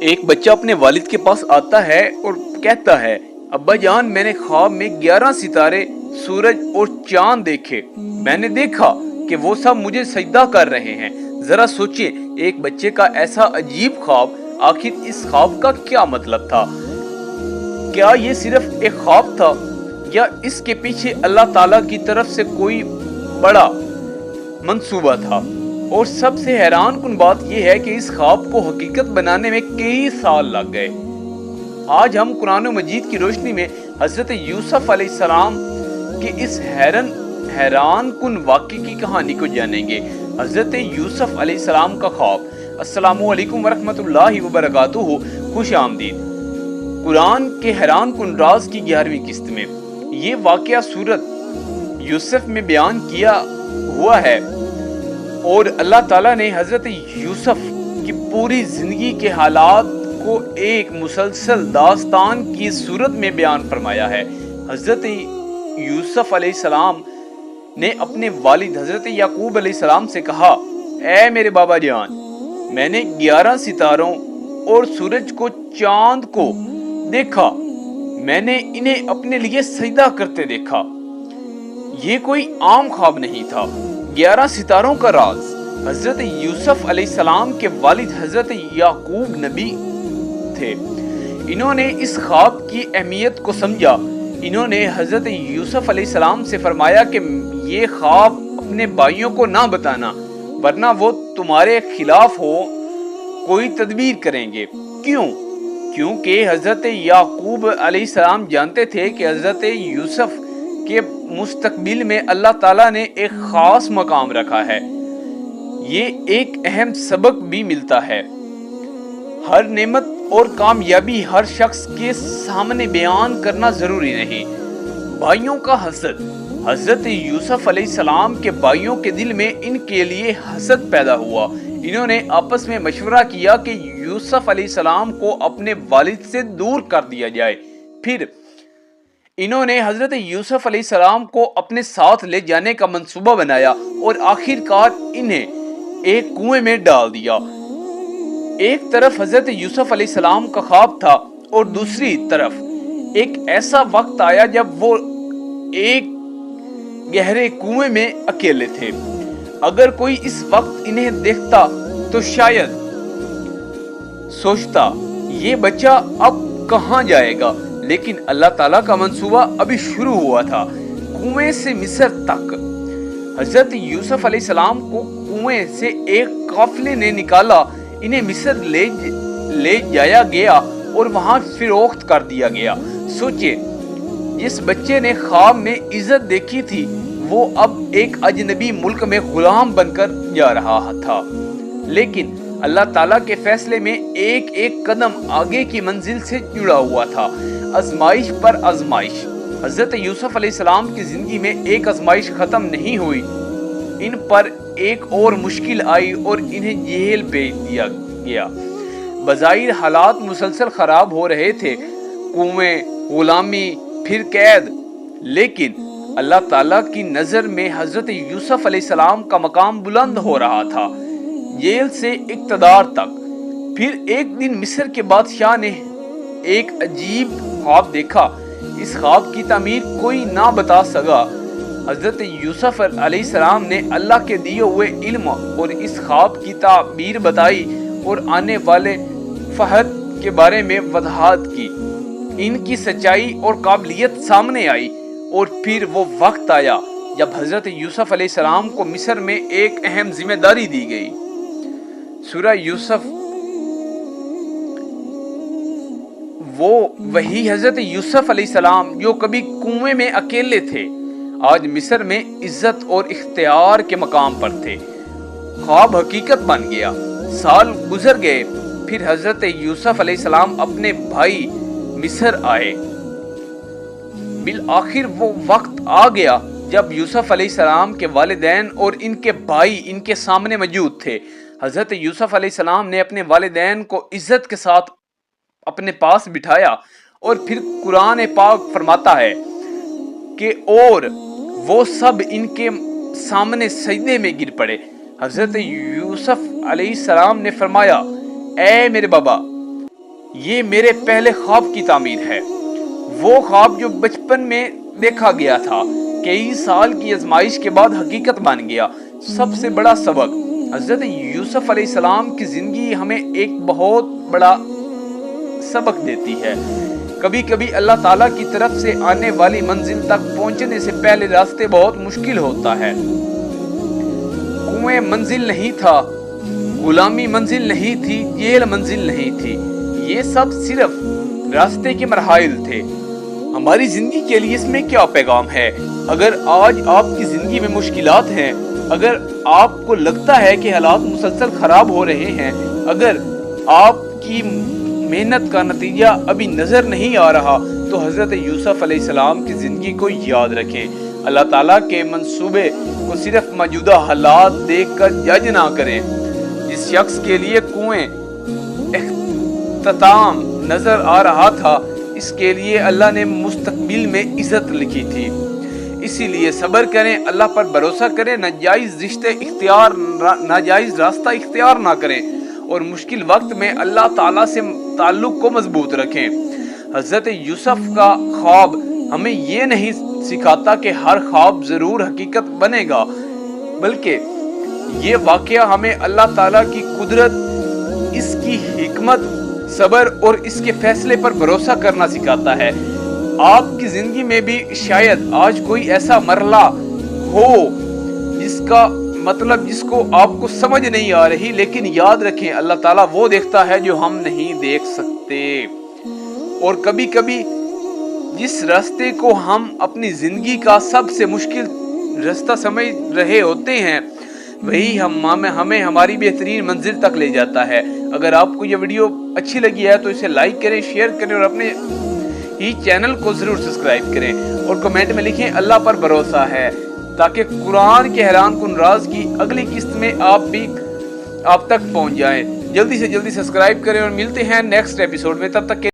ایک بچہ اپنے والد کے پاس آتا ہے اور کہتا ہے، ابا جان میں نے خواب میں 11 ستارے، سورج اور چاند دیکھے۔ میں نے دیکھا کہ وہ سب مجھے سجدہ کر رہے ہیں۔ ذرا سوچئے، ایک بچے کا ایسا عجیب خواب، آخر اس خواب کا کیا مطلب تھا؟ کیا یہ صرف ایک خواب تھا یا اس کے پیچھے اللہ تعالیٰ کی طرف سے کوئی بڑا منصوبہ تھا؟ اور سب سے حیران کن بات یہ ہے کہ اس خواب کو حقیقت بنانے میں کئی سال لگ گئے۔ آج ہم قرآن مجید کی روشنی میں حضرت یوسف علیہ السلام کے اس حیران کن واقعے کی کہانی کو جانیں گے۔ حضرت یوسف علیہ السلام کا خواب۔ السلام علیکم ورحمۃ اللہ وبرکاتہ، خوش آمدید۔ قرآن کے حیران کن راز کی 11ویں قسط میں یہ واقعہ سورت یوسف میں بیان کیا ہوا ہے، اور اللہ تعالیٰ نے حضرت یوسف کی پوری زندگی کے حالات کو ایک مسلسل داستان کی صورت میں بیان فرمایا ہے۔ حضرت یوسف علیہ السلام نے اپنے والد حضرت یعقوب علیہ السلام سے کہا، اے میرے بابا جان، میں نے 11 ستاروں اور سورج کو، چاند کو دیکھا، میں نے انہیں اپنے لیے سجدہ کرتے دیکھا۔ یہ کوئی عام خواب نہیں تھا۔ 11 ستاروں کا راز۔ حضرت یوسف علیہ السلام کے والد حضرت یعقوب نبی تھے۔ انہوں نے اس خواب کی اہمیت کو سمجھا۔ انہوں نے حضرت یوسف علیہ السلام سے فرمایا کہ یہ خواب اپنے بھائیوں کو نہ بتانا، ورنہ وہ تمہارے خلاف کوئی تدبیر کریں گے۔ کیونکہ حضرت یعقوب علیہ السلام جانتے تھے کہ حضرت یوسف کے مستقبل میں اللہ تعالیٰ نے ایک خاص مقام رکھا ہے۔ یہ ایک اہم سبق بھی ملتا ہے، ہر نعمت اور کامیابی ہر شخص کے سامنے بیان کرنا ضروری نہیں۔ بھائیوں کا حسد۔ حضرت یوسف علیہ السلام کے بھائیوں کے دل میں ان کے لیے حسد پیدا ہوا۔ انہوں نے آپس میں مشورہ کیا کہ یوسف علیہ السلام کو اپنے والد سے دور کر دیا جائے۔ پھر انہوں نے حضرت یوسف علیہ السلام کو اپنے ساتھ لے جانے کا منصوبہ بنایا اور آخر کار انہیں ایک کنویں میں ڈال دیا۔ ایک طرف حضرت یوسف علیہ السلام کا خواب تھا اور دوسری طرف ایک ایسا وقت آیا جب وہ ایک گہرے کنویں میں اکیلے تھے۔ اگر کوئی اس وقت انہیں دیکھتا تو شاید سوچتا یہ بچہ اب کہاں جائے گا، لیکن اللہ تعالیٰ کا منصوبہ ابھی شروع ہوا تھا۔ کنویں سے مصر تک حضرت یوسف علیہ السلام کو کنویں سے ایک قافلے نے نکالا۔ انہیں مصر لے جایا گیا اور وہاں فروخت کر دیا گیا۔ سوچئے، جس بچے نے خواب میں عزت دیکھی تھی وہ اب ایک اجنبی ملک میں غلام بن کر جا رہا تھا، لیکن اللہ تعالیٰ کے فیصلے میں ایک ایک قدم آگے کی منزل سے جڑا ہوا تھا۔ آزمائش پر آزمائش۔ حضرت یوسف علیہ السلام کی زندگی میں ایک آزمائش ختم نہیں ہوئی، ان پر ایک اور مشکل آئی اور انہیں جیل بھیج دیا گیا۔ بظاہر حالات مسلسل خراب ہو رہے تھے، کنویں، غلامی، پھر قید، لیکن اللہ تعالیٰ کی نظر میں حضرت یوسف علیہ السلام کا مقام بلند ہو رہا تھا، جیل سے اقتدار تک۔ پھر ایک دن مصر کے بادشاہ نے ایک عجیب خواب دیکھا۔ اس خواب کی تعمیر کوئی نہ بتا سکا۔ حضرت یوسف علیہ السلام نے اللہ کے دیے ہوئے علم اور اس خواب کی تعبیر بتائی اور آنے والے فہد کے بارے میں وضاحت کی۔ ان کی سچائی اور قابلیت سامنے آئی، اور پھر وہ وقت آیا جب حضرت یوسف علیہ السلام کو مصر میں ایک اہم ذمہ داری دی گئی۔ سورہ یوسف وہی حضرت یوسف علیہ السلام جو کبھی کنویں میں اکیلے تھے، آج مصر میں عزت اور اختیار کے مقام پر تھے۔ خواب حقیقت بن گیا۔ سال گزر گئے، پھر حضرت یوسف علیہ السلام اپنے بھائی مصر آئے۔ بالآخر وہ وقت آ گیا جب یوسف علیہ السلام کے والدین اور ان کے بھائی ان کے سامنے موجود تھے۔ حضرت یوسف علیہ السلام نے اپنے والدین کو عزت کے ساتھ اپنے پاس بٹھایا، اور پھر قرآن پاک فرماتا ہے کہ اور وہ سب ان کے سامنے سجدے میں گر پڑے۔ حضرت یوسف علیہ السلام نے فرمایا، اے میرے بابا، یہ میرے پہلے خواب کی تعمیر ہے، وہ خواب جو بچپن میں دیکھا گیا تھا، کئی سال کی آزمائش کے بعد حقیقت بن گیا۔ سب سے بڑا سبق، حضرت یوسف علیہ السلام کی زندگی ہمیں ایک بہت بڑا سبق دیتی ہے۔ کبھی کبھی اللہ تعالیٰ کی طرف سے آنے والی منزل تک پہنچنے سے پہلے راستے بہت مشکل ہوتا ہے۔ کنویں منزل نہیں تھا، غلامی منزل نہیں تھی، جیل منزل نہیں تھی، یہ سب صرف راستے کے مراحل تھے۔ ہماری زندگی کے لیے اس میں کیا پیغام ہے؟ اگر آج آپ کی زندگی میں مشکلات ہیں، اگر آپ کو لگتا ہے کہ حالات مسلسل خراب ہو رہے ہیں، اگر آپ کی محنت کا نتیجہ ابھی نظر نہیں آ رہا، تو حضرت یوسف علیہ السلام کی زندگی کو یاد رکھیں۔ اللہ تعالیٰ کے منصوبے کو صرف موجودہ حالات دیکھ کر جج نہ کریں۔ جس شخص کے لیے کنویں اختتام نظر آ رہا تھا، اس کے لیے اللہ نے مستقبل میں عزت لکھی تھی۔ اسی لیے صبر کریں، اللہ پر بھروسہ کریں، ناجائز راستہ اختیار نہ کریں، اور مشکل وقت میں اللہ تعالیٰ سے تعلق کو مضبوط رکھیں۔ حضرت یوسف کا خواب ہمیں یہ نہیں سکھاتا کہ ہر خواب ضرور حقیقت بنے گا، بلکہ یہ واقعہ ہمیں اللہ تعالیٰ کی قدرت، اس کی حکمت، صبر اور اس کے فیصلے پر بھروسہ کرنا سکھاتا ہے۔ آپ کی زندگی میں بھی شاید آج کوئی ایسا مرحلہ ہو جس کو آپ کو سمجھ نہیں آ رہی، لیکن یاد رکھیں اللہ تعالیٰ وہ دیکھتا ہے جو ہم نہیں دیکھ سکتے۔ اور کبھی کبھی جس راستے کو ہم اپنی زندگی کا سب سے مشکل راستہ سمجھ رہے ہوتے ہیں، وہی ہمیں ہماری بہترین منزل تک لے جاتا ہے۔ اگر آپ کو یہ ویڈیو اچھی لگی ہے تو اسے لائک کریں، شیئر کریں، اور اپنے ہی چینل کو ضرور سبسکرائب کریں، اور کمنٹ میں لکھیں اللہ پر بھروسہ ہے، تاکہ قرآن کے حیران کن راز کی اگلی قسط میں آپ تک پہنچ جائیں۔ جلدی سے جلدی سبسکرائب کریں، اور ملتے ہیں نیکسٹ ایپیسوڈ میں، تب تک کے